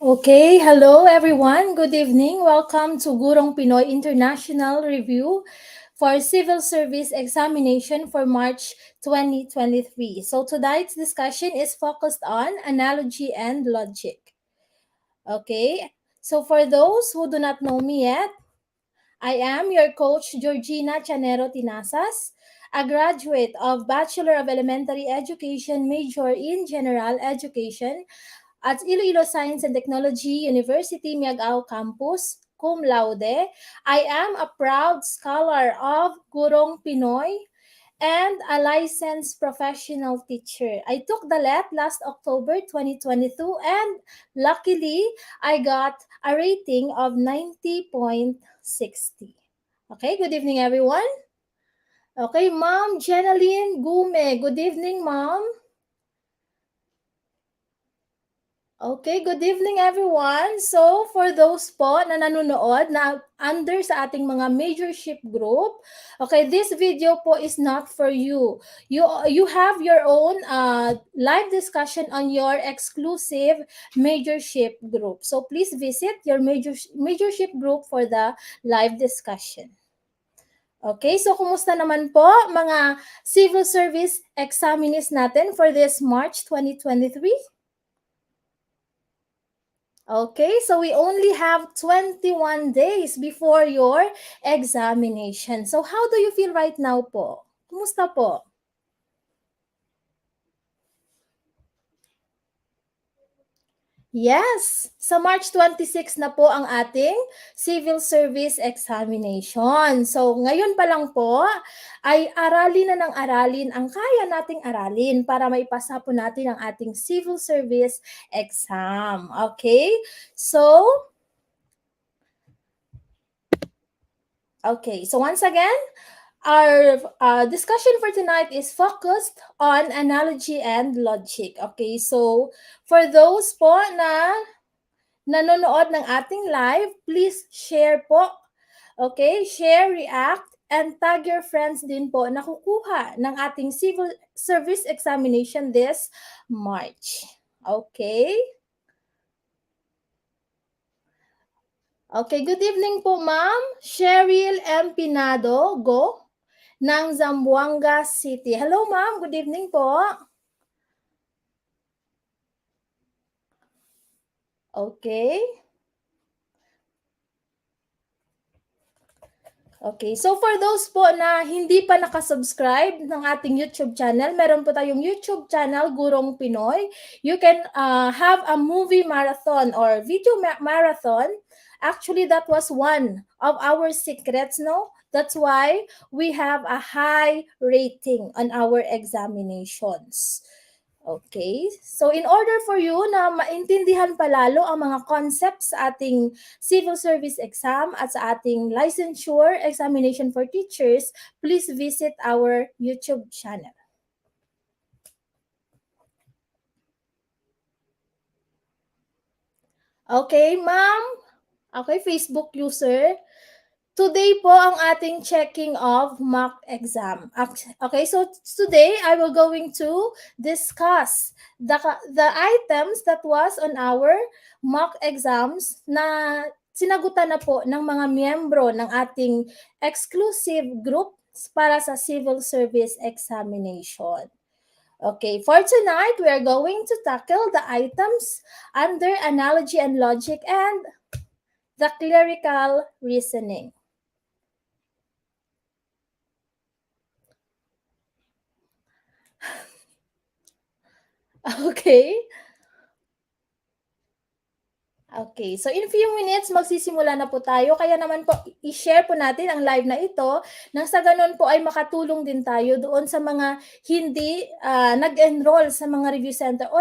Okay, hello everyone. Good evening. Welcome to Gurong Pinoy International Review for Civil Service Examination for March 2023. So tonight's discussion is focused on analogy and logic. Okay, so for those who do not know me yet, I am your coach Georgina Chanero Tinasas, a graduate of Bachelor of Elementary Education major in General Education at Iloilo Science and Technology University, Miagao Campus, cum laude. I am a proud scholar of Gurong Pinoy and a licensed professional teacher. I took the LET last October 2022 and luckily I got a rating of 90.60. Okay, good evening everyone. Okay, Ma'am Jenaline Gume. Good evening, Ma'am. Okay, good evening everyone. So, for those po na nanonood na under sa ating mga majorship group, okay, this video po is not for you. You have your own live discussion on your exclusive majorship group. So, please visit your majorship group for the live discussion. Okay, so kumusta naman po mga civil service examinees natin for this March 2023? Okay, so we only have 21 days before your examination. So how do you feel right now po? Kumusta po? Yes, sa March 26 na po ang ating civil service examination. So ngayon pa lang po ay aralin na ng aralin ang kaya nating aralin para maipasa po natin ang ating civil service exam. Okay? So, once again, our discussion for tonight is focused on analogy and logic. Okay, so for those po na nanonood ng ating live, please share po. Okay, share, react, and tag your friends din po na kukuha ng ating civil service examination this March. Okay? Okay, good evening po ma'am. Cheryl M. Pinado, go, ng Zamboanga City. Hello ma'am, good evening po. Okay. Okay, so for those po na hindi pa nakasubscribe ng ating YouTube channel, meron po tayong YouTube channel, Gurong Pinoy. You can have a movie marathon or video marathon. Actually, that was one of our secrets, no? That's why we have a high rating on our examinations. Okay? So in order for you na maintindihan palalo ang mga concepts sa ating civil service exam at sa ating licensure examination for teachers, please visit our YouTube channel. Okay, ma'am? Okay, Facebook user. Today po ang ating checking of mock exam. Okay, so today I will going to discuss the items that was on our mock exams na sinagutan na po ng mga miyembro ng ating exclusive group para sa civil service examination. Okay, for tonight, we are going to tackle the items under analogy and logic and the clerical reasoning. Okay. Okay, so in few minutes magsisimula na po tayo. Kaya naman po i-share po natin ang live na ito nang sa ganun po ay makatulong din tayo doon sa mga hindi nag-enroll sa mga review center o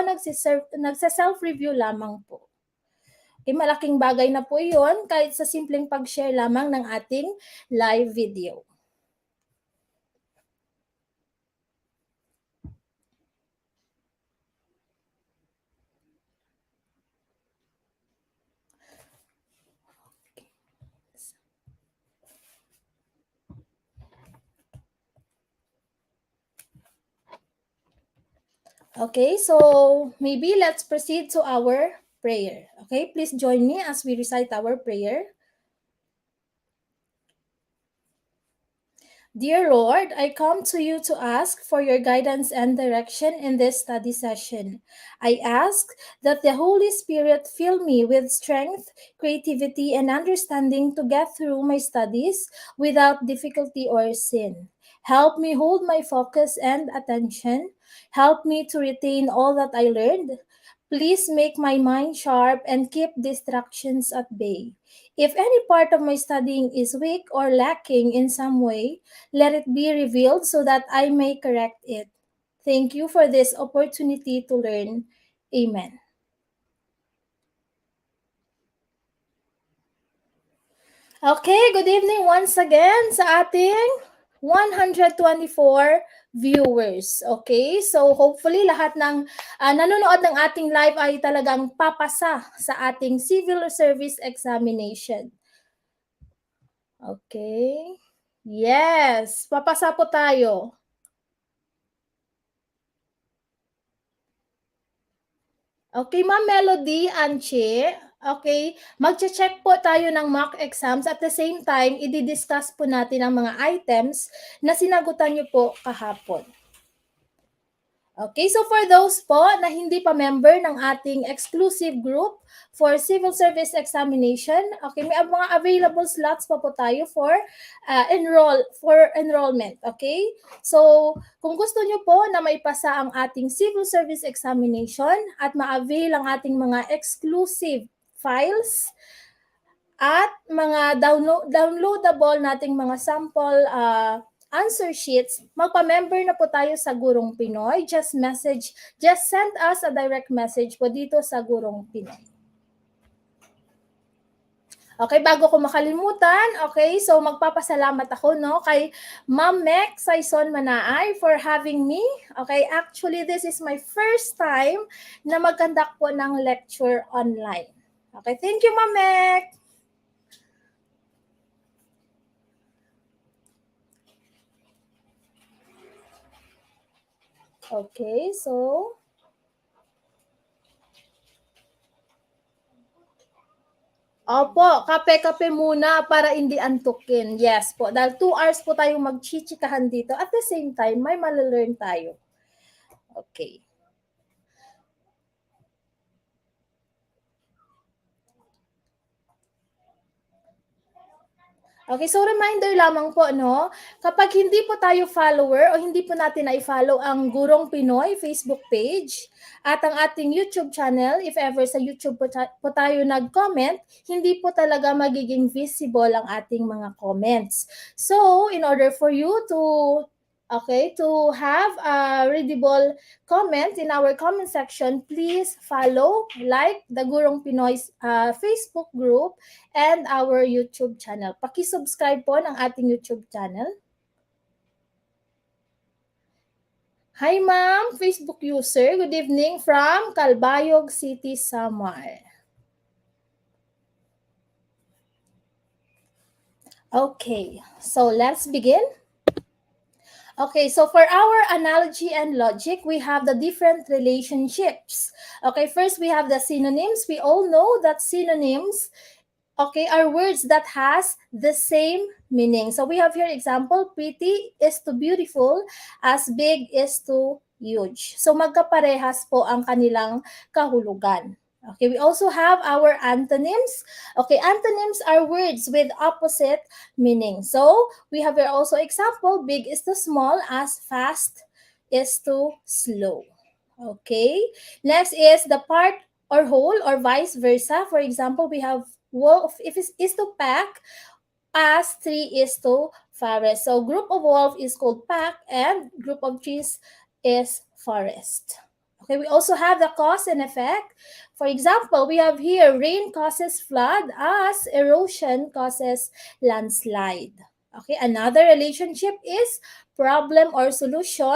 nagsa-self-review lamang po. Okay, malaking bagay na po iyon kahit sa simpleng pag-share lamang ng ating live video. Okay, so maybe let's proceed to our prayer. Okay, please join me as we recite our prayer. Dear Lord, I come to you to ask for your guidance and direction in this study session. I ask that the Holy Spirit fill me with strength, creativity, and understanding to get through my studies without difficulty or sin. Help me hold my focus and attention. Help me to retain all that I learned. Please make my mind sharp and keep distractions at bay. If any part of my studying is weak or lacking in some way, let it be revealed so that I may correct it. Thank you for this opportunity to learn. Amen. Okay, good evening once again sa ating 124 viewers. Okay, so hopefully lahat ng nanonood ng ating live ay talagang papasa sa ating civil service examination. Okay. Yes, papasa po tayo. Okay, Ma'am Melody, Anche. Okay, magche-check po tayo ng mock exams at the same time, i-discuss po natin ang mga items na sinagutan niyo po kahapon. Okay, so for those po na hindi pa member ng ating exclusive group for civil service examination, okay, may mga available slots pa po tayo for enrollment, okay? So, kung gusto niyo po na maipasa ang ating civil service examination at ma-avail ang ating mga exclusive files at mga downloadable nating mga sample answer sheets, magpa-member na po tayo sa Gurong Pinoy. Just send us a direct message po dito sa Gurong Pinoy. Okay, bago ko makalimutan, okay, so magpapasalamat ako kay Ma'am Mek Saison Manaay for having me. Okay, actually this is my first time na mag-conduct po ng lecture online. Okay, thank you Ma'am Mek. Okay, so opo, kape-kape muna para hindi antukin. Yes po, dahil 2 hours po tayong magchichikahan dito. At the same time, may malalearn tayo. Okay. Okay, so reminder lamang po, kapag hindi po tayo follower o hindi po natin na-follow ang Gurong Pinoy Facebook page at ang ating YouTube channel, if ever sa YouTube po tayo nag-comment, hindi po talaga magiging visible ang ating mga comments. So, in order for you to have a readable comment in our comment section, please follow, like the Gurong Pinoy's Facebook group and our YouTube channel. Paki-subscribe po ng ating YouTube channel. Hi ma'am, Facebook user. Good evening from Calbayog City, Samar. Okay, so let's begin. Okay, so for our analogy and logic, we have the different relationships. Okay, first we have the synonyms. We all know that synonyms, okay, are words that has the same meaning. So we have here example, pretty is to beautiful, as big is to huge. So magkaparehas po ang kanilang kahulugan. Okay, we also have our antonyms. Okay, antonyms are words with opposite meaning. So we have here also example, big is to small, as fast is to slow. Okay, next is the part or whole or vice versa. For example, we have wolf if it is to pack, as tree is to forest. So group of wolf is called pack and group of trees is forest. Okay, we also have the cause and effect. For example, we have here rain causes flood, as erosion causes landslide. Okay, another relationship is problem or solution.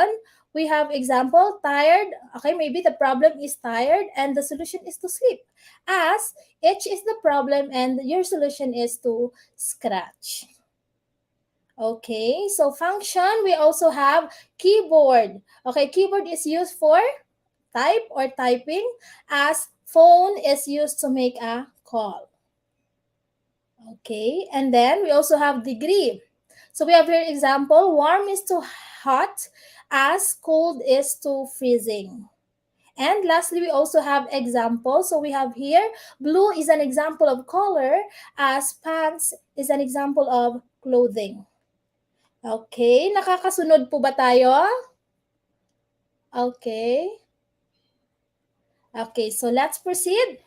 We have example, tired. Okay, maybe the problem is tired and the solution is to sleep. As itch is the problem and your solution is to scratch. Okay, so function, we also have keyboard. Okay, keyboard is used for type or typing, as Phone is used to make a call. Okay, and then we also have degree. So we have here example, warm is to hot as cold is to freezing. And lastly, we also have example. So we have here, blue is an example of color as pants is an example of clothing. Okay, nakakasunod po ba tayo? Okay. Okay, so let's proceed.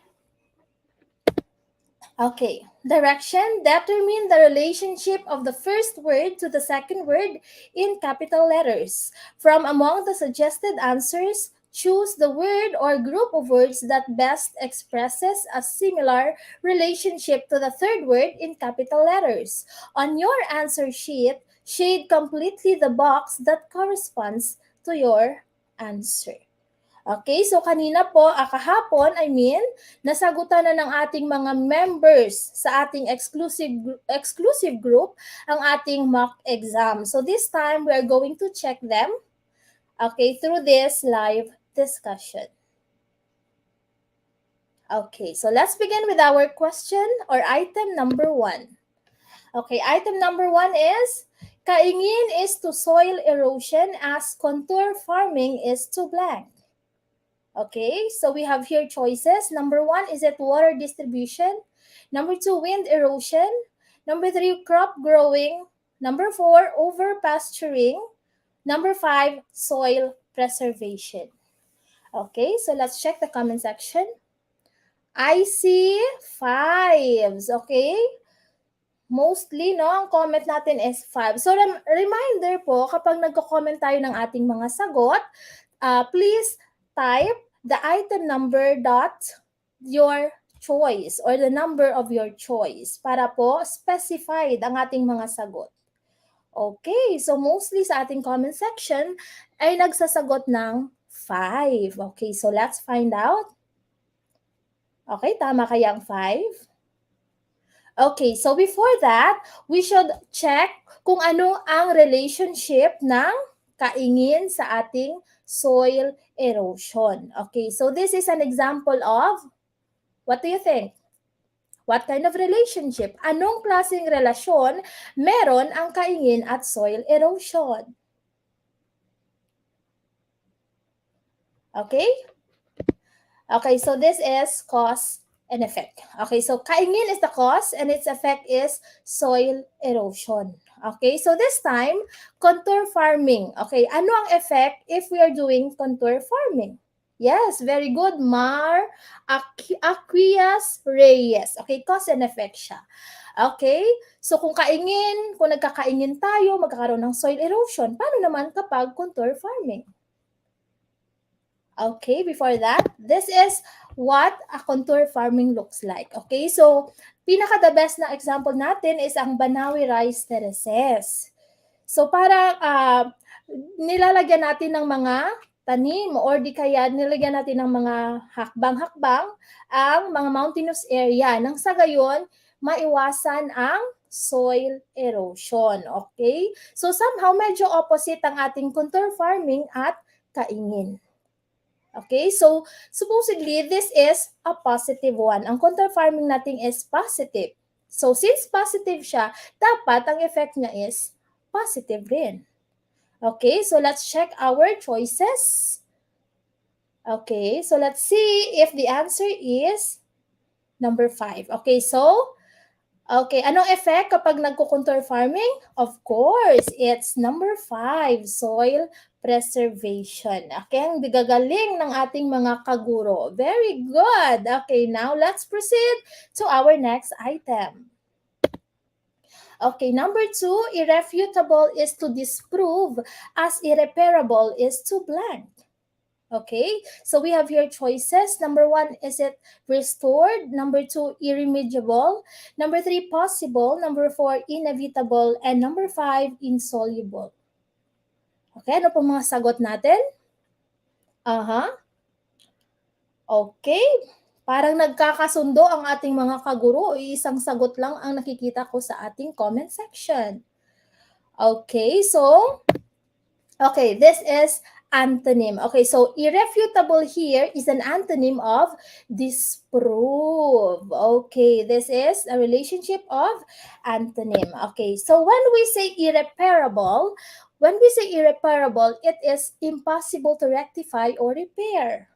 Okay, direction, determine the relationship of the first word to the second word in capital letters. From among the suggested answers, choose the word or group of words that best expresses a similar relationship to the third word in capital letters. On your answer sheet, shade completely the box that corresponds to your answer. Okay, so kanina po, kahapon, nasagutan na ng ating mga members sa ating exclusive group ang ating mock exam. So this time, we are going to check them, okay, through this live discussion. Okay, so let's begin with our question or item number 1. Okay, item number 1 is, kaingin is to soil erosion as contour farming is to blank. Okay, so we have here choices. Number 1, is it water distribution? Number 2, wind erosion. Number 3, crop growing. Number 4, over pasturing. Number 5, soil preservation. Okay, so let's check the comment section. I see 5s, okay? Mostly, no, ang comment natin is 5. So, reminder po, kapag nagko-comment tayo ng ating mga sagot, please type the item number dot your choice or the number of your choice para po specified ang ating mga sagot. Okay, so mostly sa ating comment section ay nagsasagot ng 5. Okay, so let's find out. Okay, tama kaya ang 5? Okay, so before that, we should check kung ano ang relationship ng kaingin sa ating soil erosion. Okay, so this is an example of, what do you think? What kind of relationship? Anong klaseng relasyon meron ang kaingin at soil erosion? Okay? Okay, so this is cause and effect. Okay, so kaingin is the cause and its effect is soil erosion. Okay, so this time, contour farming. Okay, ano ang effect if we are doing contour farming? Yes, very good, Mar Aquillas Reyes. Okay, cause and effect siya. Okay, so kung nagkakaingin tayo, magkakaroon ng soil erosion. Paano naman kapag contour farming? Okay, before that, this is what a contour farming looks like. Okay, so pinaka-the best na example natin is ang Banawi rice terraces. So para nilalagyan natin ng mga tanim or di kaya nilagyan natin ng mga hakbang-hakbang ang mga mountainous area nang sa gayon maiwasan ang soil erosion. Okay? So somehow medyo opposite ang ating contour farming at kaingin. Okay, so supposedly this is a positive one. Ang contour farming natin is positive. So since positive siya, dapat ang effect niya is positive rin. Okay, so let's check our choices. Okay, so let's see if the answer is number 5. Okay, so okay, anong effect kapag nagko-contour farming? Of course, it's number 5, soil preservation. Okay, ang gagaling ng ating mga kaguro. Very good. Okay, now let's proceed to our next item. Okay, number 2, irrefutable is to disprove as irreparable is to blank. Okay, so we have here choices. Number 1, is it restored? Number 2, irremediable. Number 3, possible. Number 4, inevitable. And number 5, insoluble. Okay, ano po mga sagot natin? Okay, parang nagkakasundo ang ating mga kaguro. Isang sagot lang ang nakikita ko sa ating comment section. Okay, so, okay, this is antonym. Okay, so irrefutable here is an antonym of disprove. Okay, this is a relationship of antonym. Okay, so when we say irreparable, it is impossible to rectify or repair.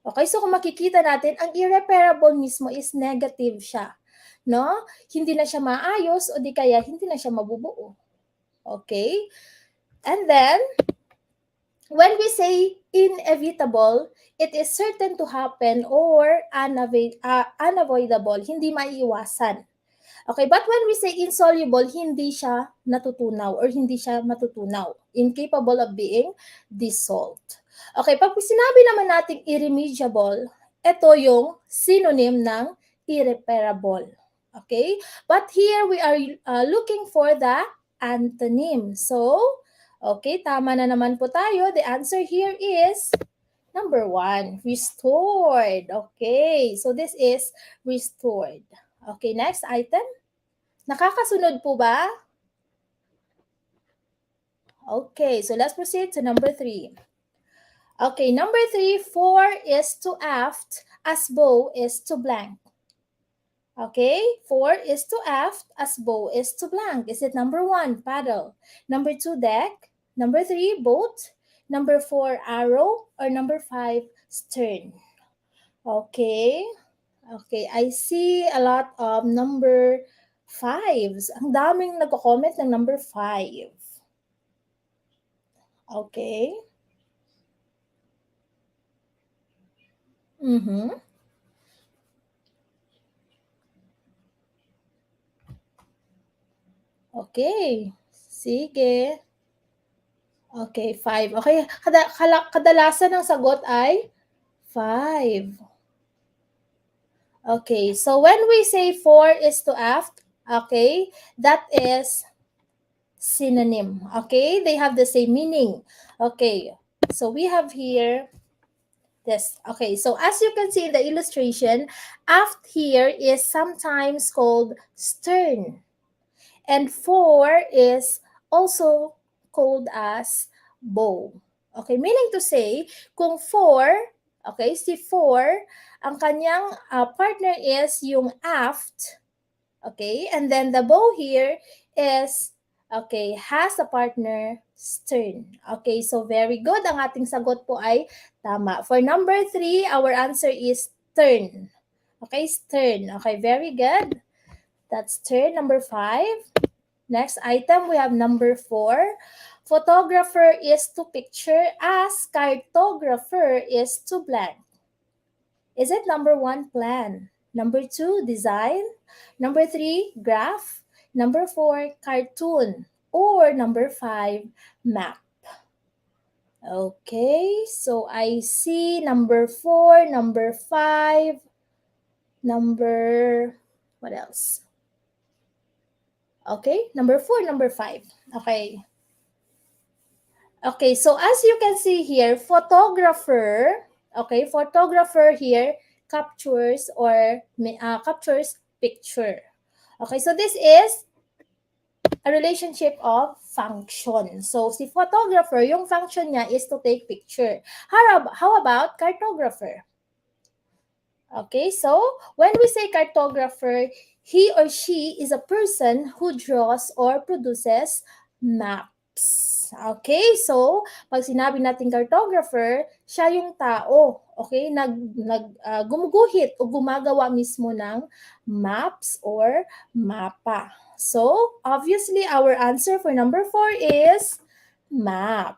Okay, so kung makikita natin, ang irreparable mismo is negative siya. No? Hindi na siya maayos o di kaya hindi na siya mabubuo. Okay? And then, when we say inevitable, it is certain to happen or unavoidable, hindi maiiwasan. Okay, but when we say insoluble, hindi siya natutunaw or hindi siya matutunaw. Incapable of being dissolved. Okay, pag sinabi naman natin irremediable, ito yung synonym ng irreparable. Okay, but here we are looking for the antonym. So, okay, tama na naman po tayo. The answer here is number 1, restored. Okay, so this is restored. Okay, next item. Nakakasunod po ba? Okay, so let's proceed to number 3. Okay, number 3, fore is to aft as bow is to blank. Okay, fore is to aft as bow is to blank. Is it number 1, paddle? Number 2, deck? Number 3, boat? Number 4, arrow? Or number 5, stern? Okay. Okay, I see a lot of number 5s. Ang daming nagko-comment ng number 5. Okay. Mhm. Okay. Sige. Okay, 5. Okay, kadalasan ng sagot ay 5. Okay, so when we say fore is to aft, okay, that is synonym. Okay, they have the same meaning. Okay, so we have here this. Okay, so as you can see in the illustration, aft here is sometimes called stern. And fore is also called as bow. Okay, meaning to say, kung fore, okay, si fore, ang kanyang partner is yung aft, okay, and then the bow here is, okay, has a partner stern. Okay, so very good. Ang ating sagot po ay tama. For number 3, our answer is stern. Okay, stern. Okay, very good. That's stern. Number 5. Next item, we have number 4. Photographer is to picture as cartographer is to blank. Is it number 1, plan? Number 2, design? Number 3, graph? Number 4, cartoon? Or number 5, map? Okay, so I see number 4, number 5, number, what else? Okay, number 4, number 5. Okay. Okay, so as you can see here, photographer here captures captures picture. Okay, so this is a relationship of function. So si photographer, yung function niya is to take picture. How about cartographer? Okay, so when we say cartographer, he or she is a person who draws or produces maps. Okay, so pag sinabi natin cartographer, siya yung tao, okay, gumuguhit o gumagawa mismo ng maps or mapa. So, obviously, our answer for number 4 is map.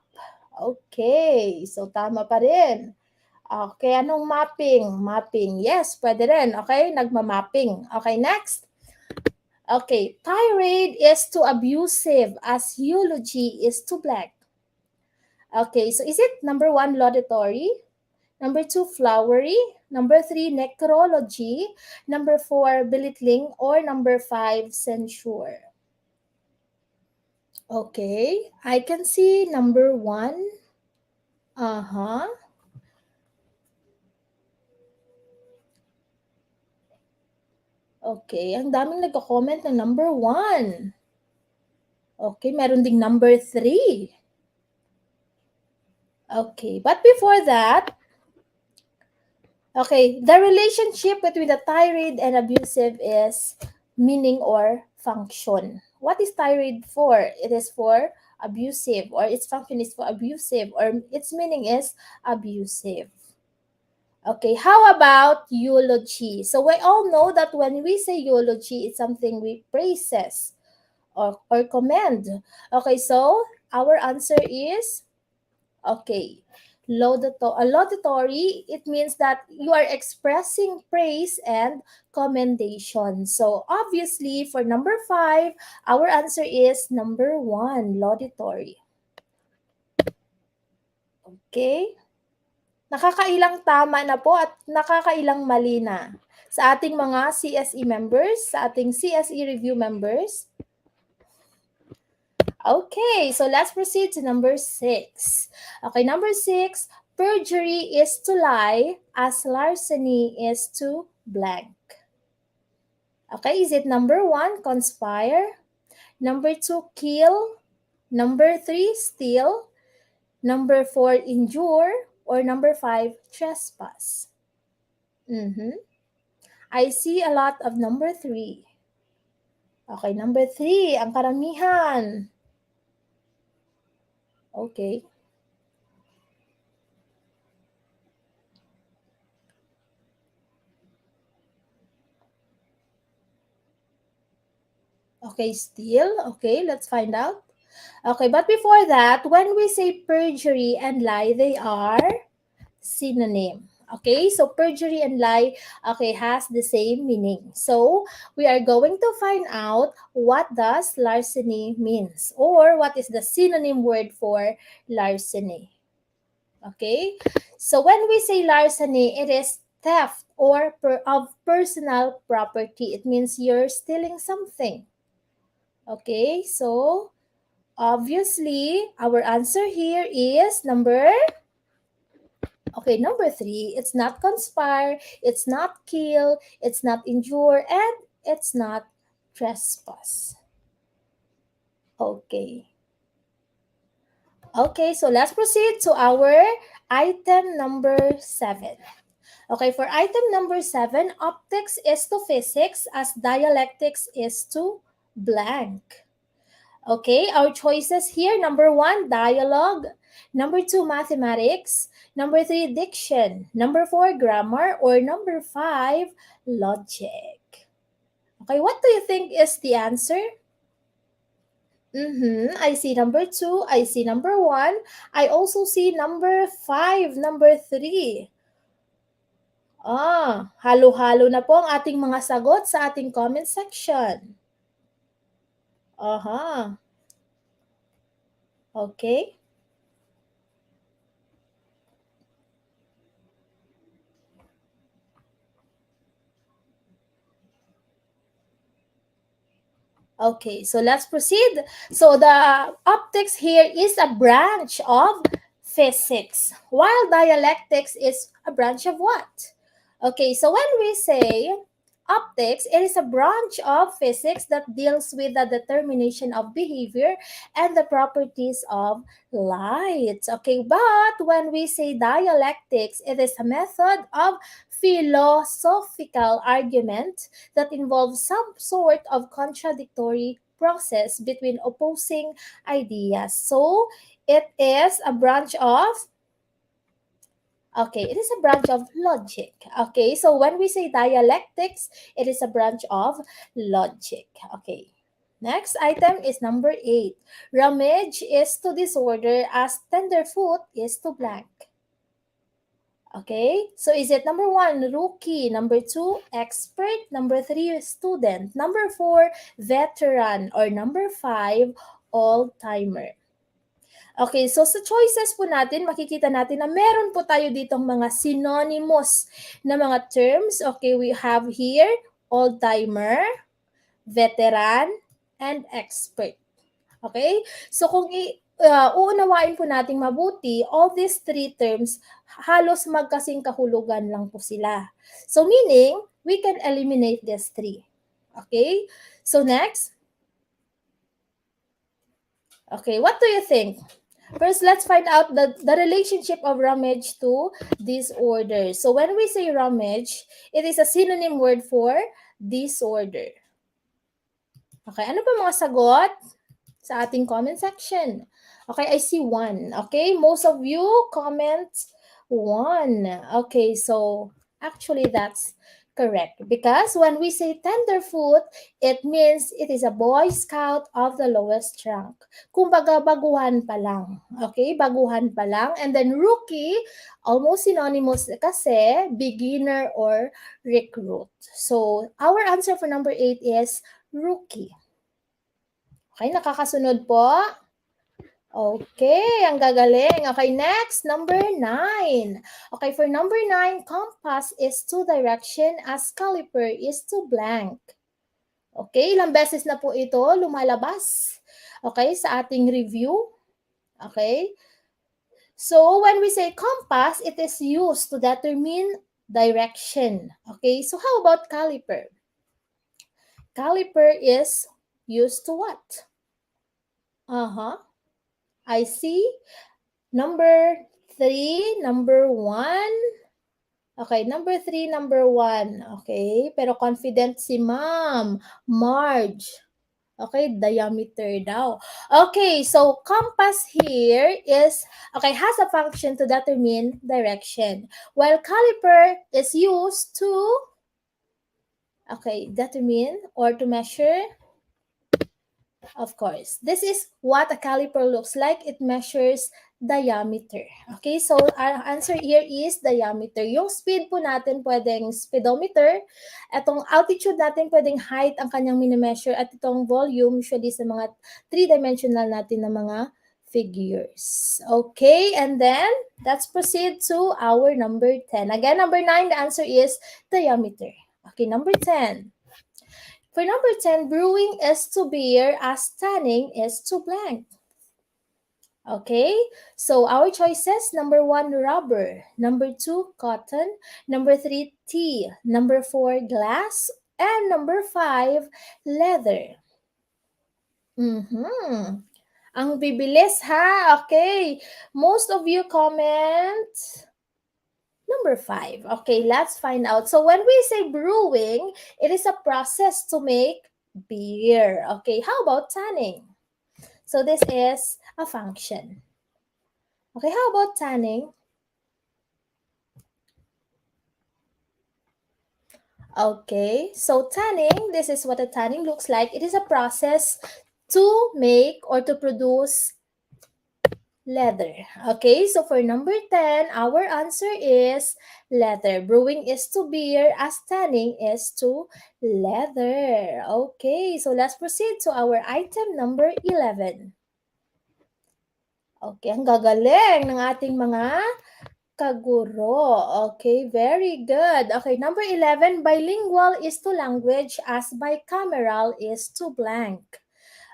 Okay, so tama pa rin. Okay, anong mapping? Mapping, yes, pwede rin. Okay, nagmamapping. Okay, next. Okay, tirade is to abusive as eulogy is to black. Okay, so is it number 1, laudatory? Number 2, flowery? Number 3, necrology? Number 4, belittling? Or number 5, censure? Okay, I can see number 1. Uh-huh. Okay, ang daming nagko-comment ng number 1. Okay, meron ding number 3. Okay, but before that, okay, the relationship between the tirade and abusive is meaning or function. What is tirade for? It is for abusive, or its function is for abusive, or its meaning is abusive. Okay, how about eulogy? So we all know that when we say eulogy, it's something we praises or commend. Okay, so our answer is okay. Laudatory, it means that you are expressing praise and commendation. So obviously, for number 5, our answer is number 1, laudatory. Okay? Nakakailang tama na po at nakakailang mali na sa ating mga CSE members, sa ating CSE review members. Okay, so let's proceed to number 6. Okay, number 6, perjury is to lie as larceny is to blank. Okay, is it number 1, conspire? Number 2, kill? Number 3, steal? Number 4, injure? Or number 5, trespass? I see a lot of number 3. Okay, number 3, ang karamihan. Okay. Okay, still. Okay, let's find out. Okay, but before that, when we say perjury and lie, they are synonym. Okay, so perjury and lie, okay, has the same meaning. So we are going to find out what does larceny means, or what is the synonym word for larceny. Okay, so when we say larceny, it is theft of personal property. It means you're stealing something. Okay, so obviously our answer here is number 3. It's not conspire, it's not kill, it's not injure, and it's not trespass. Okay. Okay, so let's proceed to our item number 7. Okay, for item number 7, optics is to physics as dialectics is to blank. Okay, our choices here, number 1, dialogue. Number 2, mathematics. Number 3, diction. Number 4, grammar. Or number 5, logic. Okay, what do you think is the answer? I see number 2. I see number 1. I also see number 5, number 3. Halo-halo na po ang ating mga sagot sa ating comment section. Aha. Okay. Okay, so let's proceed. So the optics here is a branch of physics, while dialectics is a branch of what? Okay, so when we say optics, it is a branch of physics that deals with the determination of behavior and the properties of light. Okay, but when we say dialectics, it is a method of philosophical argument that involves some sort of contradictory process between opposing ideas. So it is a branch of it is a branch of logic. Okay, so when we say dialectics, it is a branch of logic. Okay. Next item is number 8. Ramage is to disorder as tenderfoot is to blank. Okay, so is it number 1, rookie, number 2, expert, number 3, student, number 4, veteran, or number 5, old-timer? Okay, so sa choices po natin, makikita natin na meron po tayo ditong mga synonymous na mga terms. Okay, we have here old-timer, veteran, and expert. Okay? So kung uunawain po nating mabuti, all these 3 terms, halos magkasing kahulugan lang po sila. So meaning, we can eliminate these 3. Okay? So next. Okay, what do you think? First, let's find out the relationship of rummage to disorder. So when we say rummage, it is a synonym word for disorder. Okay, ano pa mga sagot sa ating comment section? Okay, I see one. Okay, most of you comment one. Okay, so actually that's correct. Because when we say tenderfoot, it means it is a Boy Scout of the lowest rank. Kumbaga, baguhan pa lang. Okay, baguhan pa lang. And then rookie, almost synonymous kasi beginner or recruit. So, our answer for number 8 is rookie. Okay, nakakasunod po? Okay, ang gagaling. Okay, next, number 9. Okay, for number 9, compass is to direction as caliper is to blank. Okay, ilang beses na po ito lumalabas. Okay, sa ating review. Okay. So, when we say compass, it is used to determine direction. Okay, so how about caliper? Caliper is used to what? I see. Number 3, number 1. Okay, number 3, number 1. Okay, pero confident si Ma'am Marge. Okay, diameter daw. Okay, so compass here has a function to determine direction. While caliper is used to, determine or to measure. Of course, this is what a caliper looks like. It measures diameter. Okay, so our answer here is diameter. Yung speed po natin pwedeng speedometer. Itong altitude natin pwedeng height ang kanyang minimeasure. At itong volume usually sa mga 3-dimensional natin na mga figures. Okay, and then let's proceed to our number 10. Again, number 9, the answer is diameter. Okay, number 10. For number 10, brewing is to beer as tanning is to blank. Okay, so our choices, number 1, rubber, number 2, cotton, number 3, tea, number 4, glass, and number 5, leather. Ang bibilis ha, okay. Most of you comment number 5. Okay, let's find out. So when we say brewing, it is a process to make beer. Okay, how about tanning? So this is a function. Okay, how about tanning? Okay, so tanning, this is what a tanning looks like. It is a process to make or to produce leather. Okay, so for number 10, our answer is leather. Brewing is to beer as tanning is to leather. Okay, so let's proceed to our item number 11. Okay, ang gagaling ng ating mga kaguro. Okay, very good. Okay, number 11, bilingual is to language as bicameral is to blank.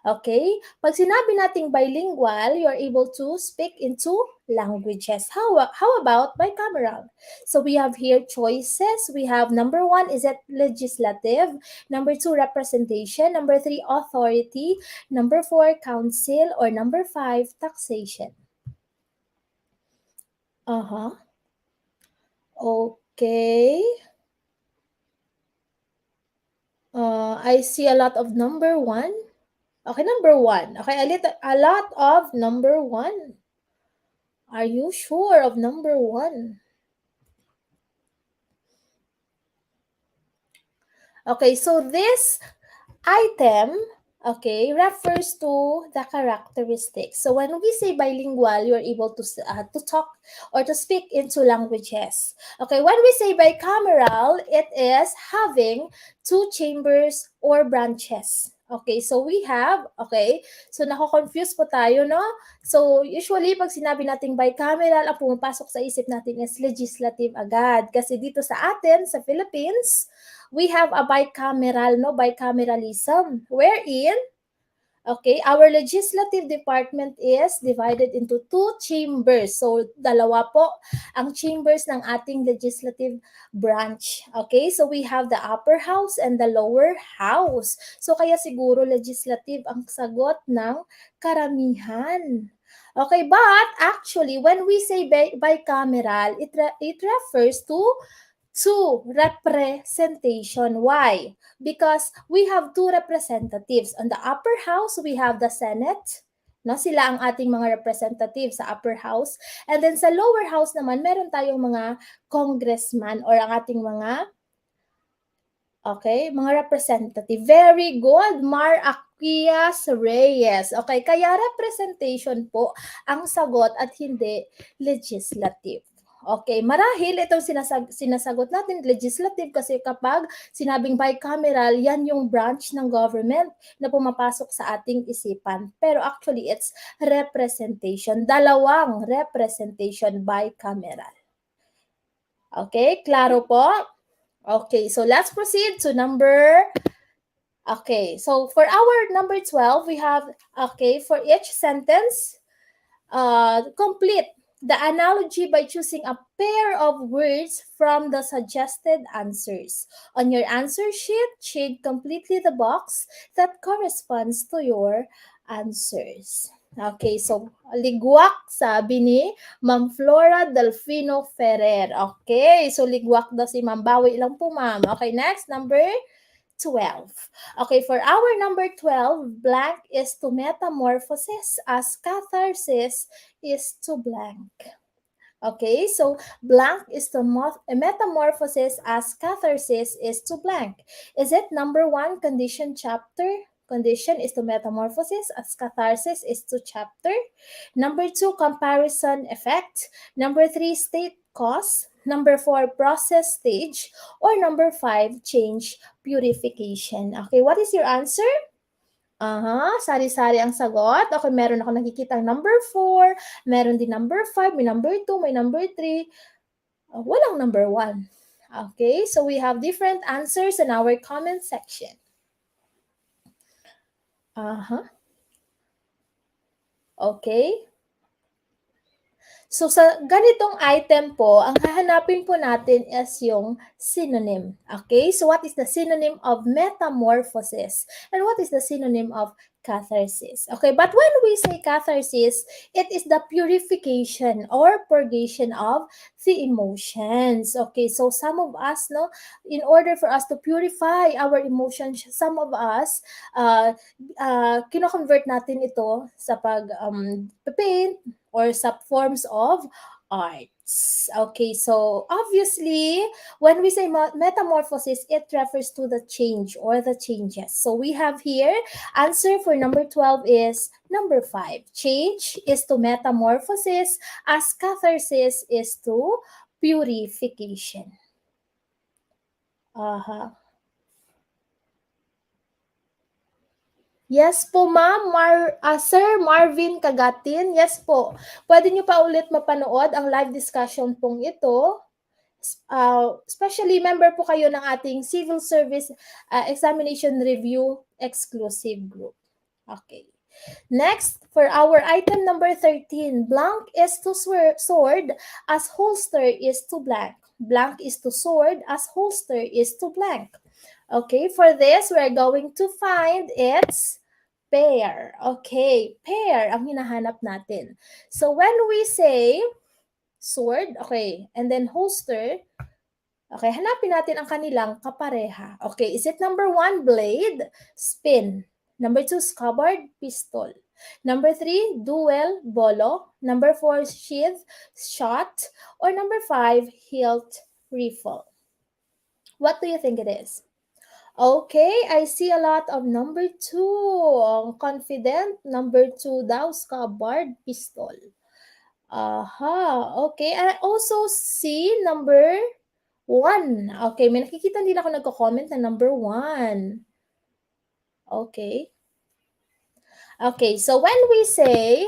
Okay? Pag sinabi nating bilingual, you're able to speak into languages. How about bicameral? So we have here choices. We have number 1, is it legislative? Number 2, representation. Number 3, authority. Number 4, council. Or number 5, taxation. Okay. I see a lot of number 1. Okay, number 1. Okay, a lot of number 1. Are you sure of number 1? Okay, so this item, refers to the characteristics. So when we say bilingual, you're able to talk or to speak into languages. Okay, when we say bicameral, it is having 2 chambers or branches. Okay, so we have, so nako-confuse po tayo, no? So usually, pag sinabi nating bicameral, ang pumapasok sa isip natin is legislative agad. Kasi dito sa atin, sa Philippines, we have a bicameralism, wherein, our legislative department is divided into 2 chambers. So, dalawa po ang chambers ng ating legislative branch. Okay, so we have the upper house and the lower house. So, kaya siguro legislative ang sagot ng karamihan. Okay, but actually, when we say bicameral, it refers to two representation. Why? Because we have two representatives. On the upper house, we have the Senate. No, sila ang ating mga representatives sa upper house. And then sa lower house naman, meron tayong mga congressman or ang ating mga mga representative. Very good, Mar Aquias Reyes. Okay, kaya representation po ang sagot at hindi legislative. Okay, marahil itong sinasagot natin legislative kasi kapag sinabing bicameral, yan yung branch ng government na pumapasok sa ating isipan. Pero actually, it's representation. Dalawang representation bicameral. Okay, klaro po? Okay, so let's proceed to number. Okay, so for our number 12, we have, for each sentence, complete the analogy by choosing a pair of words from the suggested answers. On your answer sheet, shade completely the box that corresponds to your answers. Okay, so ligwak sabi ni Ma'am Flora Delfino Ferrer. Okay, so ligwak daw si Ma'am. Bawi lang po, Ma'am. Okay, next, number 12. Okay, for our number 12, blank is to metamorphosis as catharsis is to blank. Okay, so blank is to metamorphosis as catharsis is to blank. Is it number 1, condition chapter? Condition is to metamorphosis as catharsis is to chapter. Number 2, comparison effect. Number 3, state cause. Number 4, process stage. Or number 5, change purification. Okay, what is your answer? Sari-sari ang sagot. Okay, meron ako nakikita number 4, meron din number 5, may number 2, may number 3. Walang number 1. Okay, so we have different answers in our comment section. Okay. So sa ganitong item po, ang hahanapin po natin is yung synonym. Okay? So what is the synonym of metamorphosis? And what is the synonym of catharsis? Okay, but when we say catharsis, it is the purification or purgation of the emotions. Okay, so some of us, no, in order for us to purify our emotions, some of us, kino-convert natin ito sa pag-paint, or sa forms of arts. Okay, so obviously, when we say metamorphosis, it refers to the change or the changes. So we have here, answer for number 12 is number 5. Change is to metamorphosis as catharsis is to purification. Yes po, ma'am. Sir Marvin Kagatin, yes po. Pwede nyo pa ulit mapanood ang live discussion pong ito. Especially member po kayo ng ating Civil Service Examination Review Exclusive Group. Okay. Next, for our item number 13, blank is to sword as holster is to blank. Blank is to sword as holster is to blank. Okay, for this, we're going to find its pair. Okay, pair ang hinahanap natin. So when we say sword, okay, and then holster, okay, hanapin natin ang kanilang kapareha. Okay, is it number 1, blade, spin. Number 2, scabbard, pistol. Number 3, duel, bolo. Number 4, sheath, shot. Or number 5, hilt, rifle. What do you think it is? Okay, I see a lot of number 2. Confident. Number 2 daw, scabbard, pistol. Okay. I also see number 1. Okay, may nakikita din ako nagko-comment na number 1. Okay. Okay, so when we say,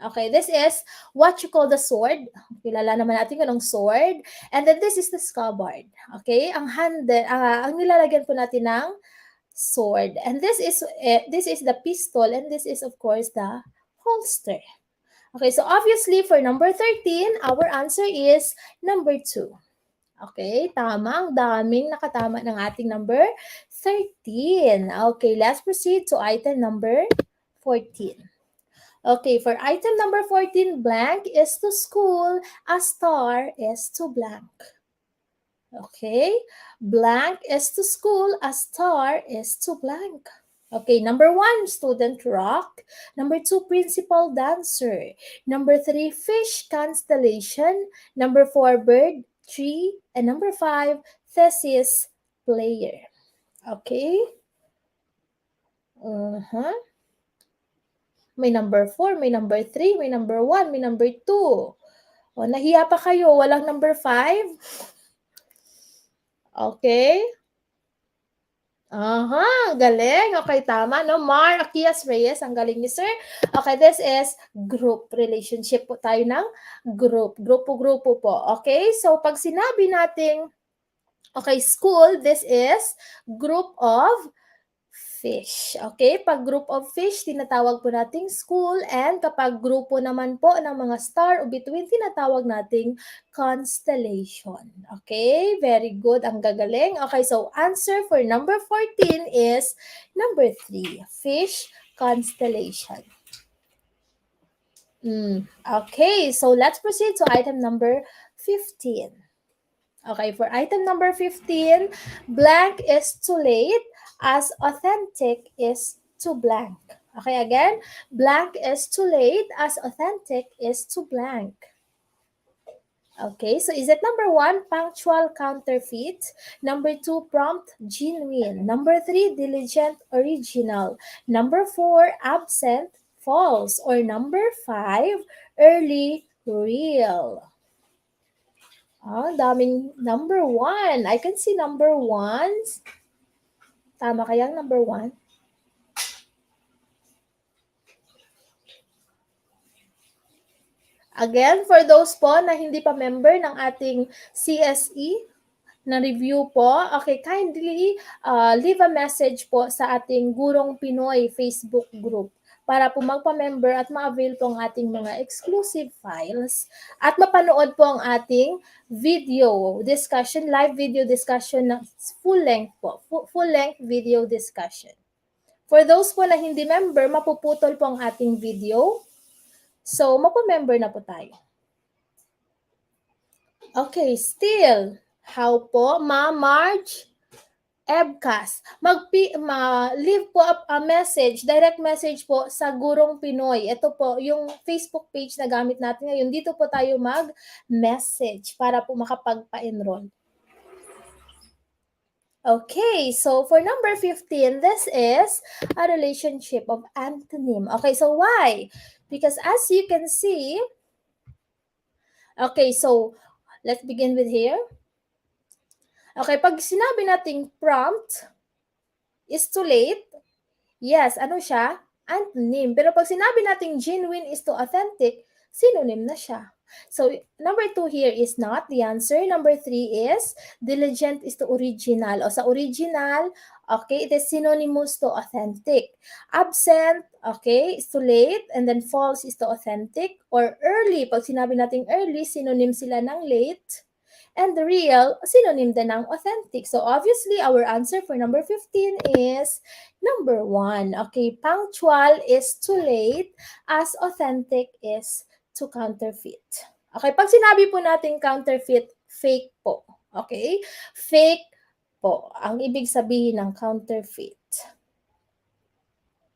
okay, this is what you call the sword. Kilala naman natin yung sword. And then this is the scabbard. Okay, ang handle, ang nilalagyan po natin ng sword. And this is the pistol, and this is of course the holster. Okay, so obviously for number 13, our answer is number 2. Okay, tama. Ang daming nakatama ng ating number 13. Okay, let's proceed to item number 14. Okay, for item number 14, blank is to school, a star is to blank. Okay, blank is to school, a star is to blank. Okay, number 1, student rock. Number 2, principal dancer. Number 3, fish constellation. Number 4, bird tree. And number 5, thesis player. Okay? Uh-huh. May number 4, may number 3, may number 1, may number 2. O, nahiya pa kayo, walang number 5? Okay? Aha, galing. Okay, tama, no? Mar Akias Reyes, ang galing ni sir. Okay, this is group relationship po tayo ng group. Grupo-grupo po. Okay, so pag sinabi nating, okay, school, this is group of fish. Okay, pag group of fish, tinatawag po nating school, and kapag grupo naman po ng mga star o bituin, tinatawag nating constellation. Okay, very good, ang gagaling. Okay, so answer for number 14 is number 3, fish constellation. Okay, so let's proceed to item number 15. Okay, for item number 15, blank is too late as authentic is too blank. Okay, again, blank is too late as authentic is too blank. Okay, so is it number 1, punctual counterfeit? Number 2, prompt genuine? Number 3, diligent original? Number 4, absent false? Or number 5, early real? Daming number 1. I can see number 1s. Tama kayang number 1? Again, for those po na hindi pa member ng ating CSE na review po, okay, kindly leave a message po sa ating Gurong Pinoy Facebook group para po magpa-member at ma-avail po ang ating mga exclusive files at mapanood po ang ating video discussion, live video discussion na full length po, full length video discussion. For those po na hindi member, mapuputol po ang ating video. So, magpa-member na po tayo. Okay, still, how po, Marge? Ebcast. Leave po a message, direct message po sa Gurong Pinoy. Ito po yung Facebook page na gamit natin ngayon. Dito po tayo mag-message para po makapagpa-enroll. Okay, so for number 15, this is a relationship of antonym. Okay, so why? Because as you can see, okay, so let's begin with here. Okay, pag sinabi nating prompt is too late, yes, ano siya? Antonym. Pero pag sinabi nating genuine is to authentic, synonym na siya. So, number 2 here is not the answer. Number 3 is diligent is to original. O sa original, okay, it is synonymous to authentic. Absent, okay, is to late. And then false is to authentic. Or early, pag sinabi nating early, synonym sila ng late. And the real, synonym din ng authentic. So obviously, our answer for number 15 is number 1. Okay, punctual is too late as authentic is to counterfeit. Okay, pag sinabi po natin counterfeit, fake po. Okay, fake po ang ibig sabihin ng counterfeit.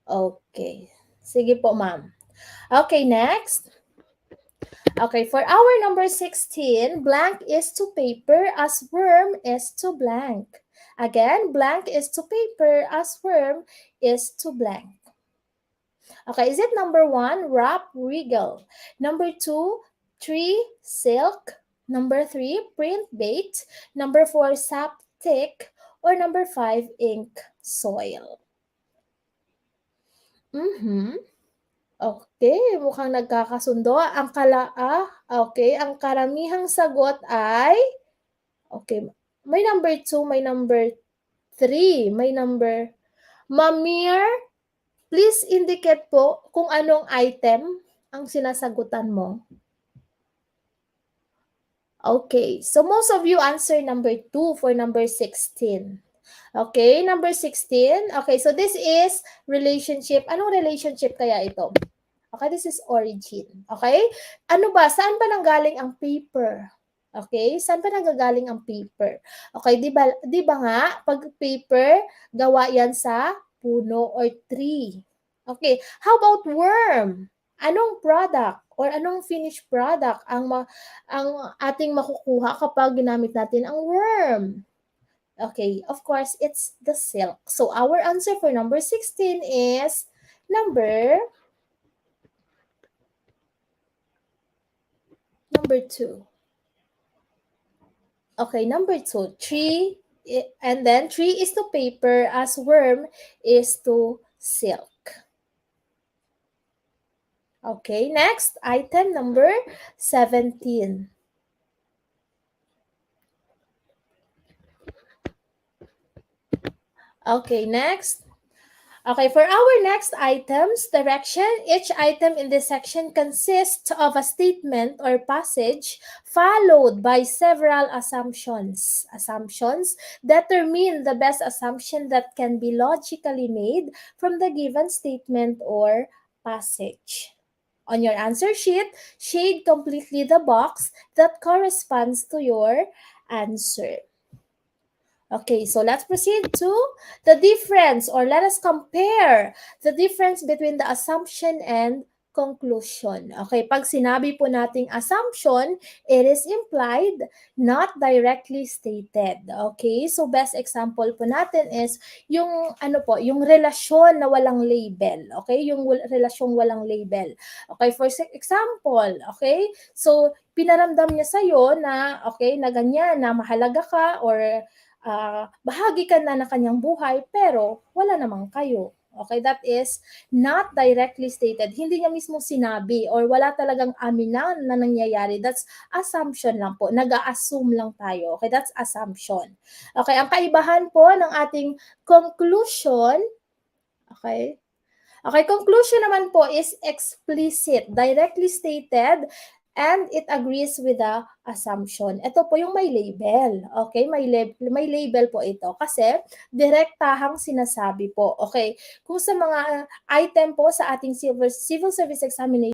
Okay, sige po ma'am. Okay, next. Okay, for our number 16, blank is to paper as worm is to blank. Again, blank is to paper as worm is to blank. Okay, is it number 1, wrap, regal? Number 2, tree, silk? Number 3, print, bait? Number 4, sap, thick? Or number 5, ink, soil? Okay, mukhang nagkakasundo. Okay, ang karamihang sagot ay, okay, may number 2, may number 3, may number, Mamir, please indicate po kung anong item ang sinasagutan mo. Okay, so most of you answer number 2 for number 16. Okay, number 16. Okay, so this is relationship. Anong relationship kaya ito? Okay, this is origin. Okay? Ano ba? Saan ba nanggaling ang paper? Okay? Saan ba nanggagaling ang paper? Okay, di ba nga, pag paper, gawa yan sa puno or tree. Okay, how about worm? Anong product or anong finished product ang ating makukuha kapag ginamit natin ang worm? Okay, of course, it's the silk. So our answer for number 16 is number 2. Okay, number 2, tree, and then tree is to paper as worm is to silk. Okay, next, item number 17. Okay, next. Okay, for our next items, direction, each item in this section consists of a statement or passage followed by several assumptions. Assumptions determine the best assumption that can be logically made from the given statement or passage. On your answer sheet, shade completely the box that corresponds to your answer. Okay, so let's proceed to the difference, or let us compare the difference between the assumption and conclusion. Okay, pag sinabi po nating assumption, it is implied, not directly stated. Okay, so best example po natin is yung yung relasyon na walang label. Okay, yung relasyong walang label. Okay, for example, okay, so pinaramdam niya sa'yo na, okay, na ganyan, na mahalaga ka or bahagi ka na ng kanyang buhay pero wala namang kayo. Okay, that is not directly stated. Hindi niya mismo sinabi or wala talagang aminan na nangyayari. That's assumption lang po. Nag-a-assume lang tayo. Okay, that's assumption. Okay, ang kaibahan po ng ating conclusion, okay, okay, conclusion naman po is explicit, directly stated, and it agrees with the assumption. Ito po yung may label. Okay, may label po ito kasi direktahang sinasabi po. Okay, kung sa mga item po sa ating civil service examination